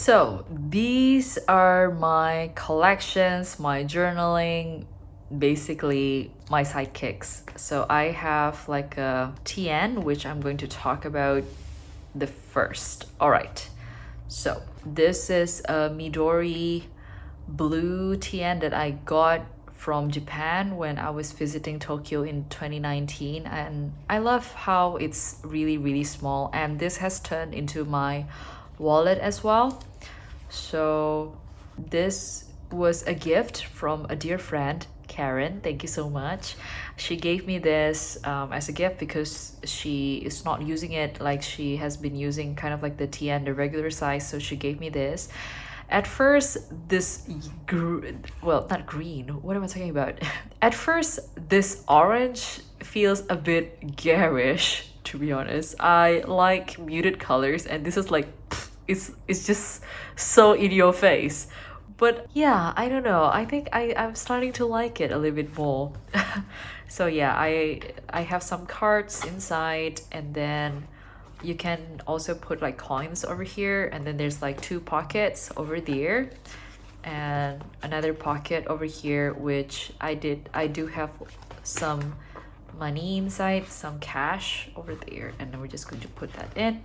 So these are my collections, my journaling, basically my sidekicks. So I have like a TN, which I'm going to talk about the first. All right. So this is a Midori blue TN that I got from Japan when I was visiting Tokyo in 2019, and I love how it's really small, and this has turned into my wallet as well. So this was a gift from a dear friend, Karen. Thank you so much. She gave me this as a gift because she is not using it like she has been using kind of like the TN, the regular size. So she gave me this. At first, well, not green. What am I talking about? At first, this orange feels a bit garish, to be honest. I like muted colors, and this is like, it's just so in your face. But yeah, I don't know. I think I'm starting to like it a little bit more. So yeah, I have some cards inside, and then you can also put like coins over here, and then there's like two pockets over there and another pocket over here, which I do have some money inside, some cash over there, and then we're just going to put that in.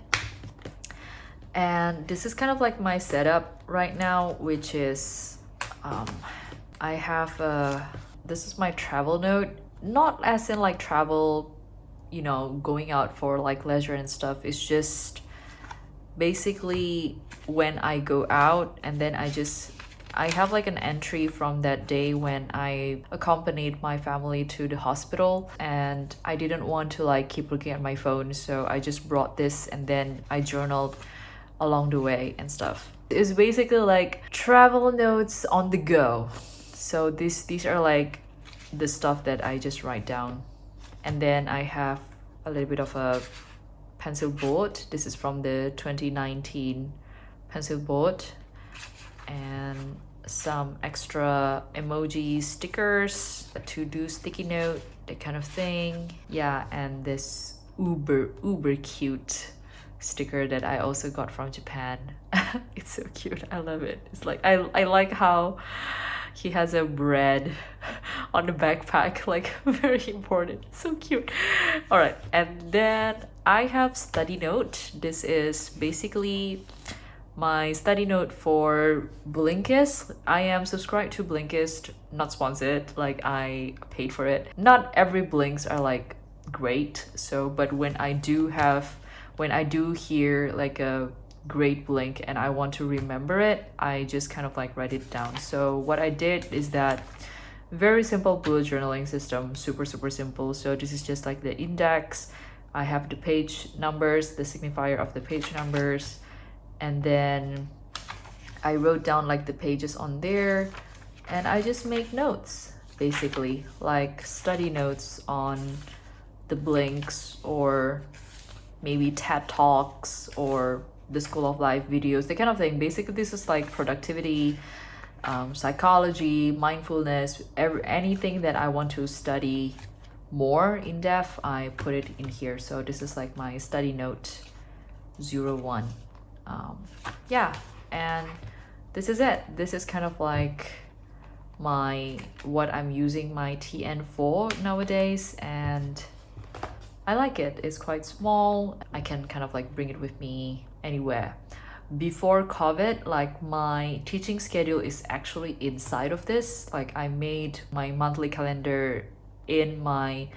And this is kind of like my setup right now, which is I have this is my travel note, not as in like travel, you know, going out for like leisure and stuff. It's just basically when I go out, and then I have like an entry from that day when I accompanied my family to the hospital, and I didn't want to like keep looking at my phone, so I just brought this, and then I journaled along the way and stuff. It's basically like travel notes on the go. So these are like the stuff that I just write down. And then I have a little bit of a pencil board. This is from the 2019 pencil board, and some extra emoji stickers, a to-do sticky note, that kind of thing. Yeah, and this uber cute sticker that I also got from Japan. It's so cute. I love it. It's like I like how he has a bread on the backpack, like very important. So cute. All right, and then I have study note. This is basically my study note for Blinkist. I am subscribed to Blinkist, not sponsored, like I paid for it. Not every blinks are like great, so but when I do hear like a great blink and I want to remember it, I just kind of like write it down. So what I did is that very simple bullet journaling system, super simple. So this is just like the index. I have the page numbers, the signifier of the page numbers, and then I wrote down like the pages on there, and I just make notes, basically like study notes on the blinks, or maybe TED Talks, or the School of Life videos, that kind of thing. Basically, this is like productivity, psychology, mindfulness, anything that I want to study more in depth, I put it in here. So this is like my study note 01. Yeah, and this is it. This is kind of like what I'm using my TN for nowadays, and I like it. It's quite small. I can kind of like bring it with me anywhere. Before COVID, like my teaching schedule is actually inside of this. Like I made my monthly calendar in my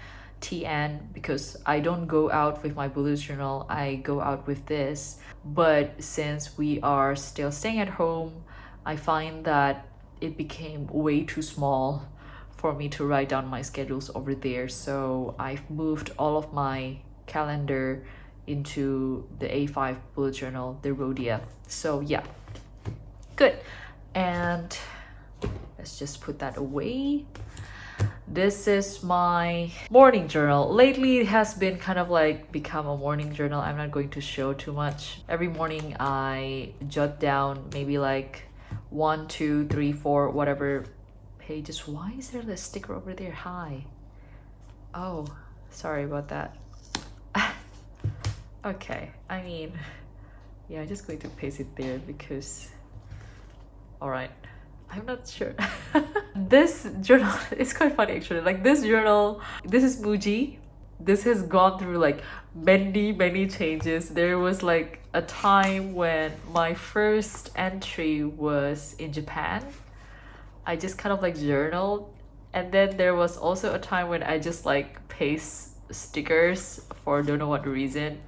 TN because I don't go out with my bullet journal. I go out with this. But since we are still staying at home, I find that it became way too small for me to write down my schedules over there. So I've moved all of my calendar into the A5 bullet journal, the Rhodia. So yeah, good. And let's just put that away. This is my morning journal. Lately, it has been kind of like become a morning journal. I'm not going to show too much. Every morning, I jot down maybe like 1, 2, 3, 4, whatever pages. Why is there a sticker over there? Hi. Oh, sorry about that. Okay, I mean, yeah, I'm just going to paste it there because All right, I'm not sure. This journal, it's quite funny actually. Like this journal, this is MUJI. This has gone through like many changes. There was like a time when my first entry was in Japan. I just kind of like journaled, and then there was also a time when I just like paste stickers for don't know what reason.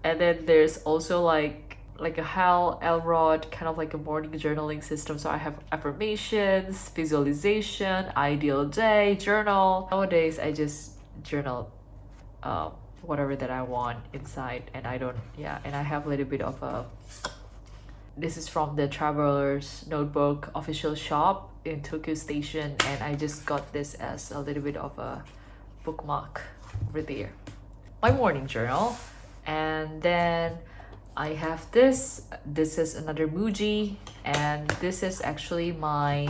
And then there's also like a Hal Elrod kind of like a morning journaling system. So I have affirmations, visualization, ideal day, journal. Nowadays I just journal whatever that I want inside, and I don't, yeah, and I have a little bit of a, this is from the Traveler's Notebook official shop in Tokyo Station, and I just got this as a little bit of a bookmark over there. My morning journal. And then I have this is another MUJI, and this is actually my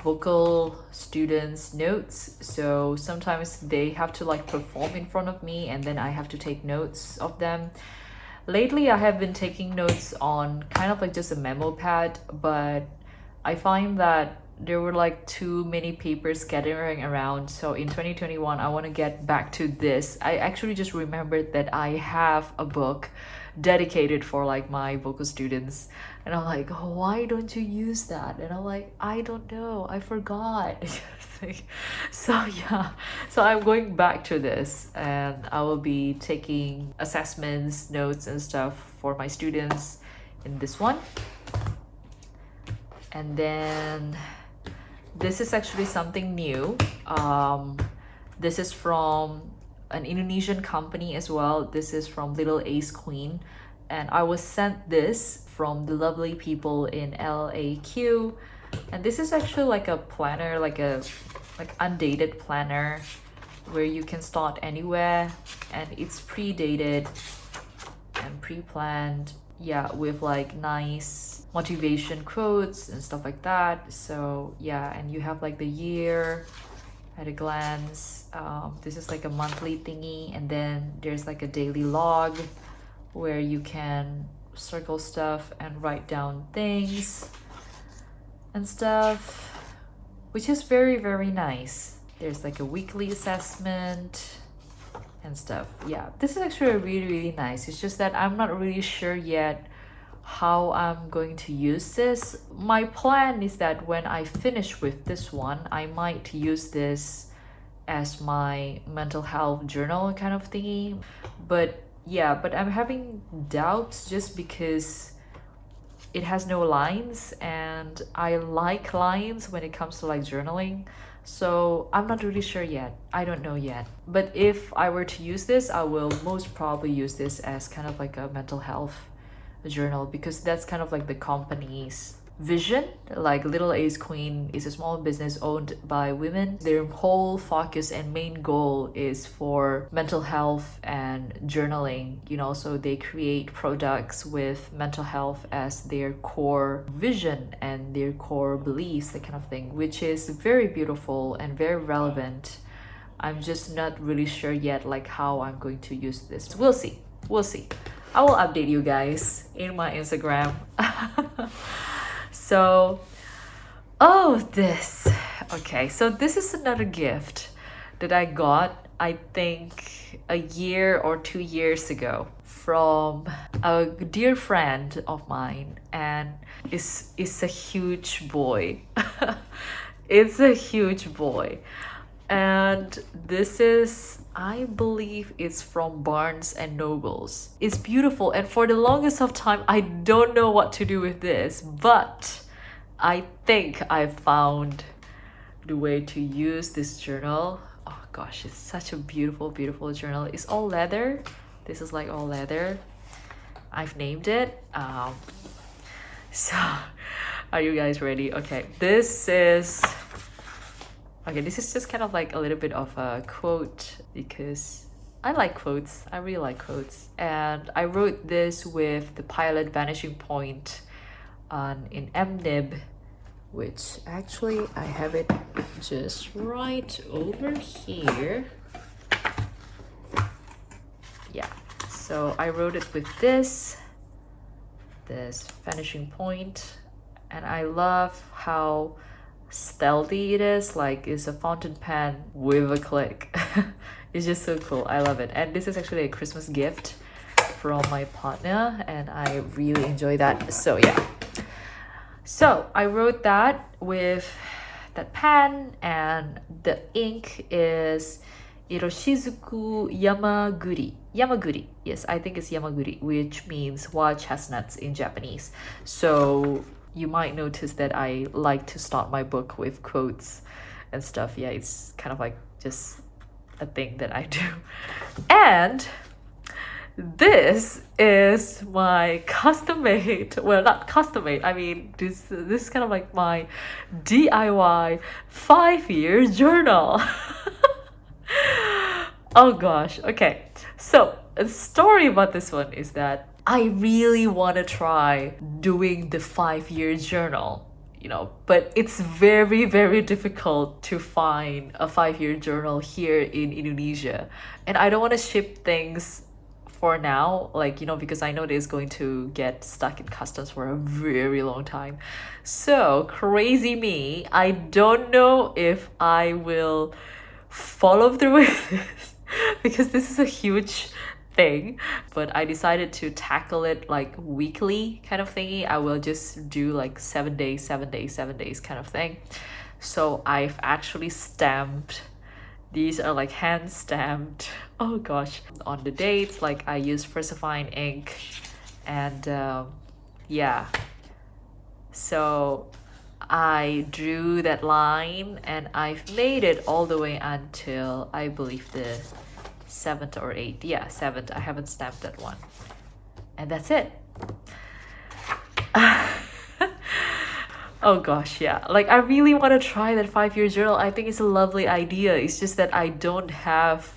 vocal students notes. So sometimes they have to like perform in front of me, and then I have to take notes of them. Lately I have been taking notes on kind of like just a memo pad, but I find that there were like too many papers scattering around. So in 2021 I want to get back to this. I actually just remembered that I have a book dedicated for like my vocal students, and I'm like, oh, why don't you use that? And I'm like, I don't know, I forgot. So yeah, so I'm going back to this, and I will be taking assessments, notes and stuff for my students in this one. And then this is actually something new. This is from an Indonesian company as well. This is from Little Ace Queen, and I was sent this from the lovely people in LAQ. And this is actually like a planner, like undated planner where you can start anywhere, and it's pre-dated and pre-planned, yeah, with like nice motivation quotes and stuff like that. So yeah, and you have like the year at a glance. This is like a monthly thingy, and then there's like a daily log where you can circle stuff and write down things and stuff, which is very nice. There's like a weekly assessment and stuff. Yeah, this is actually really nice. It's just that I'm not really sure yet how I'm going to use this. My plan is that when I finish with this one, I might use this as my mental health journal kind of thingy. But yeah, but I'm having doubts just because it has no lines, and I like lines when it comes to like journaling. So I'm not really sure yet. I don't know yet. But if I were to use this, I will most probably use this as kind of like a mental health journal, because that's kind of like the company's vision. Like Little Ace Queen is a small business owned by women. Their whole focus and main goal is for mental health and journaling, you know, so they create products with mental health as their core vision and their core beliefs, that kind of thing, which is very beautiful and very relevant. I'm just not really sure yet like how I'm going to use this. We'll see. I will update you guys in my Instagram. So, this. Okay, so this is another gift that I got, I think, a year or 2 years ago from a dear friend of mine, and it's a huge boy. It's a huge boy. And this is, I believe it's from Barnes and Nobles. It's beautiful, and for the longest of time I don't know what to do with this, but I think I found the way to use this journal. Oh gosh, it's such a beautiful journal. It's all leather. This is like all leather. I've named it. So are you guys ready? Okay, this is just kind of like a little bit of a quote, because I like quotes. I really like quotes. And I wrote this with the pilot vanishing point in MNib, which actually I have it just right over here. Yeah, so I wrote it with this vanishing point, And I love how stealthy it is. Like, it's a fountain pen with a click. It's just so cool. I love it. And this is actually a Christmas gift from my partner, and I really enjoy that. So yeah. So I wrote that with that pen, and the ink is Iroshizuku Yamaguri. Yamaguri. Yes, I think it's Yamaguri, which means wild chestnuts in Japanese. So you might notice that I like to start my book with quotes and stuff. Yeah, it's kind of like just a thing that I do. And this is my custom made, well, not custom made, I mean, this is kind of like my DIY 5-year journal. Oh gosh, okay. So the story about this one is that I really want to try doing the 5-year journal, but it's very, very difficult to find a 5-year journal here in Indonesia. And I don't want to ship things for now, like, because I know that it's going to get stuck in customs for a very long time. So crazy me, I don't know if I will follow through with this because this is a huge thing, but I decided to tackle it like weekly kind of thingy. I will just do like 7 days, 7 days, 7 days kind of thing. So I've actually stamped, these are like hand stamped, oh gosh, on the dates. Like, I use Versifying ink, and yeah, so I drew that line, and I've made it all the way until I believe the 7th or 8th. Yeah, 7th. I haven't stamped that one, and that's it. Oh gosh, yeah. Like, I really want to try that 5-year journal. I think it's a lovely idea. It's just that I don't have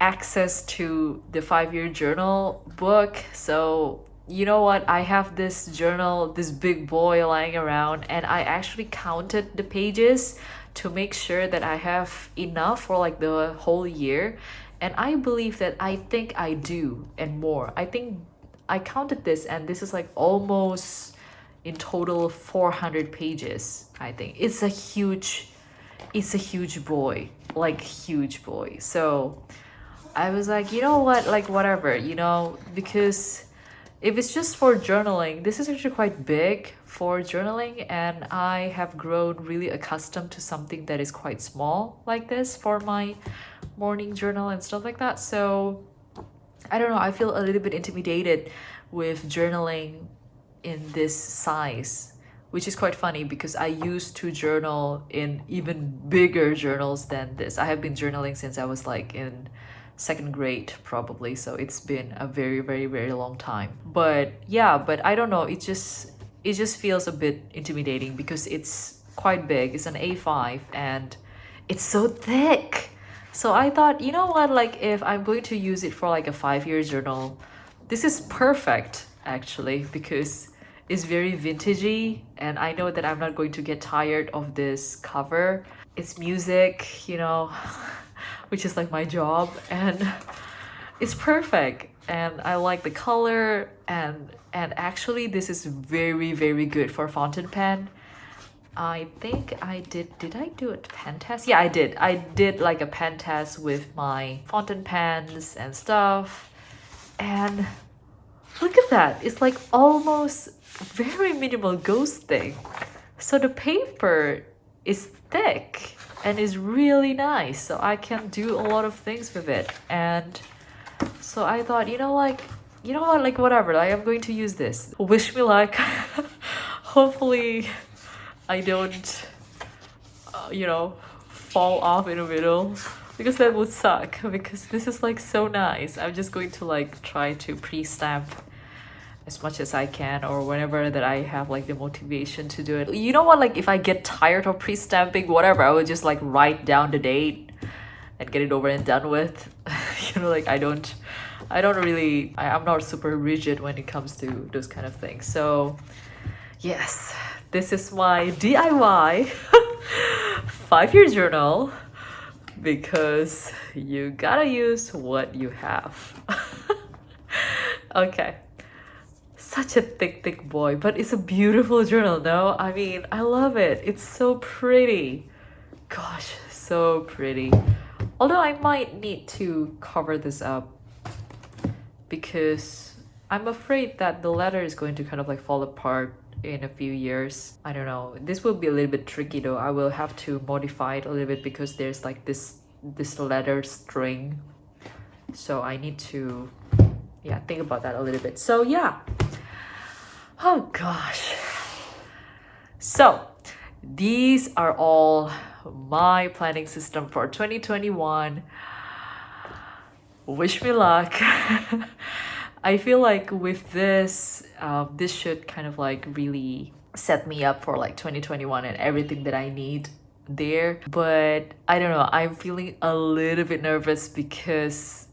access to the 5-year journal book. So, you know what? I have this journal, this big boy lying around, and I actually counted the pages to make sure that I have enough for like the whole year. And I believe that I think I do, and more. I think I counted this, and this is like almost in total 400 pages. I think it's a huge boy, like huge boy. So I was like, you know what, like whatever, because if it's just for journaling, this is actually quite big for journaling, and I have grown really accustomed to something that is quite small like this for my morning journal and stuff like that. So I don't know, I feel a little bit intimidated with journaling in this size, which is quite funny because I used to journal in even bigger journals than this. I have been journaling since I was like in 2nd grade probably, so it's been a very, very, very long time. But yeah, but I don't know, it just feels a bit intimidating because it's quite big. It's an A5 and it's so thick. So I thought, you know what, like if I'm going to use it for like a 5-year journal, this is perfect actually, because it's very vintagey, and I know that I'm not going to get tired of this cover. It's music, which is like my job, and it's perfect, and I like the color, and actually this is very, very good for fountain pen. I think I did I do a pen test? Yeah, I did like a pen test with my fountain pens and stuff, and look at that, it's like almost very minimal ghosting. So the paper is thick and is really nice, so I can do a lot of things with it. And so I thought, what, like whatever, like I'm going to use this. Wish me luck. Hopefully I don't fall off in the middle, because that would suck, because this is like so nice. I'm just going to like try to pre-stamp as much as I can, or whenever that I have like the motivation to do it. You know what, like if I get tired of pre-stamping, whatever, I will just like write down the date and get it over and done with. Like I'm not super rigid when it comes to those kind of things. So yes, this is my DIY 5-year journal, because you gotta use what you have. Okay. such a thick boy, but it's a beautiful journal, no? I mean, I love it. It's so pretty. Gosh, so pretty. Although I might need to cover this up because I'm afraid that the letter is going to kind of like fall apart in a few years. I don't know. This will be a little bit tricky though. I will have to modify it a little bit because there's like this letter string. So I need to, yeah, think about that a little bit. So yeah. Oh gosh. So these are all my planning system for 2021. Wish me luck. I feel like with this, this should kind of like really set me up for like 2021 and everything that I need there. But I don't know, I'm feeling a little bit nervous because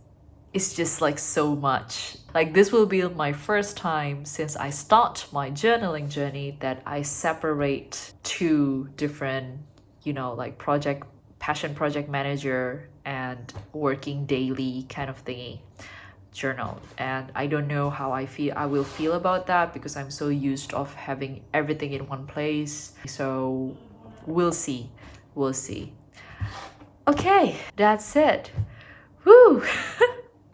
it's just like so much. Like this will be my first time since I start my journaling journey that I separate two different, you know, like passion project manager and working daily kind of thingy journal. And I don't know how I will feel about that because I'm so used of having everything in one place. So we'll see. Okay, that's it. Woo.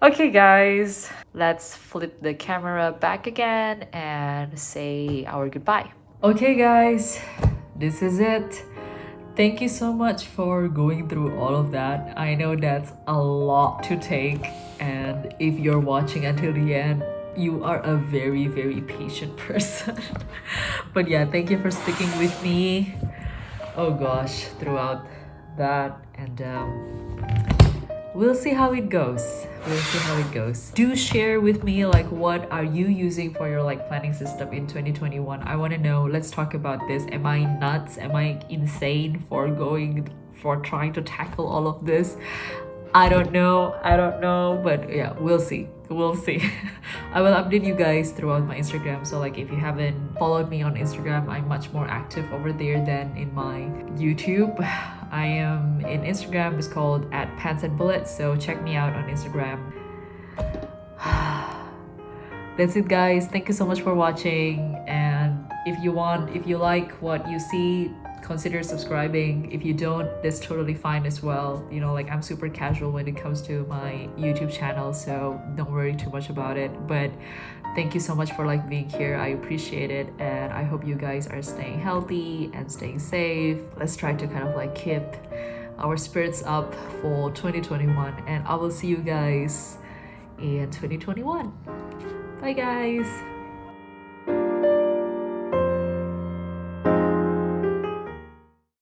Okay guys, let's flip the camera back again and say our goodbye. Okay guys, this is it. Thank you so much for going through all of that. I know that's a lot to take, and if you're watching until the end, you are a very patient person. But yeah, thank you for sticking with me. Oh gosh, throughout that, and we'll see how it goes. Do share with me like what are you using for your like planning system in 2021. I want to know. Let's talk about this. Am I nuts? Am I insane for trying to tackle all of this? I don't know, but yeah, we'll see. I will update you guys throughout my Instagram. So like if you haven't followed me on Instagram, I'm much more active over there than in my YouTube. I am in Instagram, it's called @pantsandbullets, so check me out on Instagram. That's it guys, thank you so much for watching, and if you like what you see, consider subscribing. If you don't, that's totally fine as well. You know, like I'm super casual when it comes to my YouTube channel, so don't worry too much about it. But thank you so much for like being here. I appreciate it, and I hope you guys are staying healthy and staying safe. Let's try to kind of like keep our spirits up for 2021, and I will see you guys in 2021. Bye guys.